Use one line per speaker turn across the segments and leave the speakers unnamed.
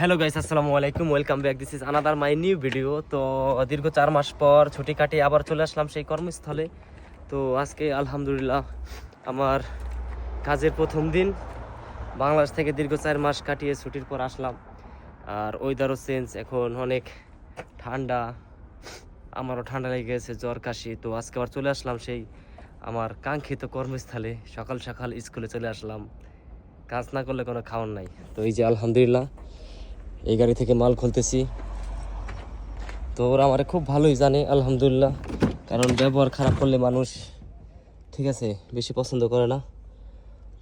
Hello guys, আসসালামু আলাইকুম। Welcome back. This is another my new video. তো দীর্ঘ 4 মাস পর ছুটি কাটিয়ে আবার চলে আসলাম সেই কর্মস্থলে। তো আজকে আলহামদুলিল্লাহ আমার কাজের প্রথম দিন। বাংলাদেশ থেকে দীর্ঘ 4 মাস কাটিয়ে ছুটির পর আসলাম। আর ওয়েদারও চেঞ্জ, এখন অনেক ঠান্ডা, আমারও ঠান্ডা লেগে গেছে, জ্বর কাশি। তো আজকে আবার চলে আসলাম সেই আমার কাঙ্ক্ষিত কর্মস্থলে। সকাল সকাল স্কুলে চলে আসলাম, কাজ না করলে কোনো খাওয়ার নাই। তো এই যে আলহামদুলিল্লাহ এই গাড়ি থেকে মাল খুলতেছি। তো ওরা আমারে খুব ভালোই জানে আলহামদুলিল্লাহ, কারণ ব্যবহার খারাপ করলে মানুষ ঠিক আছে বেশি পছন্দ করে না।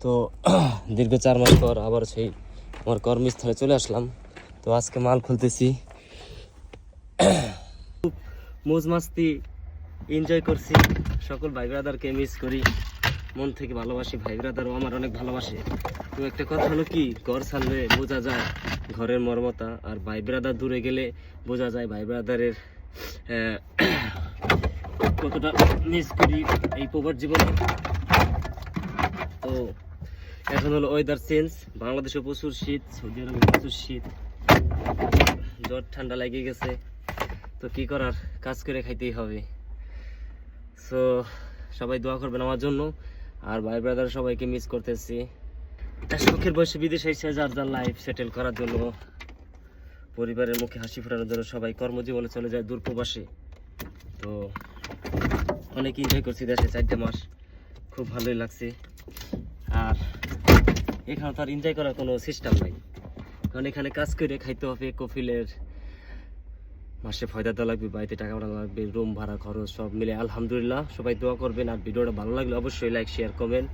তো দীর্ঘ 4 মাস পর আবার সেই আমার কর্মস্থলে চলে আসলাম। তো আজকে মাল খুলতেছি, মৌজ মাস্তি এনজয় করছি। সকল ভাই ব্রাদারকে মিস করি, মন থেকে ভালোবাসি। ভাই ব্রাদারও আমার অনেক ভালোবাসে। তো একটা কথা হলো কি, ঘর ছাড়লে বোঝা যায় ঘরের মর্মতা, আর ভাই ব্রাদার দূরে গেলে বোঝা যায় ভাই ব্রাদারের কতটা মিস করি এই প্রবাস জীবনে। তো এখন হলো ওয়েদার চেঞ্জ, বাংলাদেশে প্রচুর শীত, সৌদি আরবে প্রচুর শীত, জ্বর ঠান্ডা লেগে গেছে। তো কি করার, কাজ করে খাইতেই হবে। সো সবাই দোয়া করবেন আমার জন্য। আর ভাই ব্রাদার সবাইকে মিস করতেছি। শখের বয়সে বিদেশে এসে যার যার লাইফ সেটেল করার জন্য, পরিবারের মুখে হাসি ফোটানোর জন্য সবাই কর্মজীবনে চলে যায় দূর প্রবাসে। তো অনেক এনজয় করছি দেশে 4টা মাস, খুব ভালোই লাগছে। আর এখানে তো আর এনজয় করার কোনো সিস্টেম নাই, কারণ এখানে কাজ করে খাইতে হবে। কফিলের মাসে ফয়দা দেওয়া লাগবে, বাড়িতে টাকা পাঠানো লাগবে, রুম ভাড়া খরচ সব মিলে। আলহামদুলিল্লাহ সবাই দোয়া করবেন। আর ভিডিওটা ভালো লাগলে অবশ্যই লাইক, শেয়ার, কমেন্ট।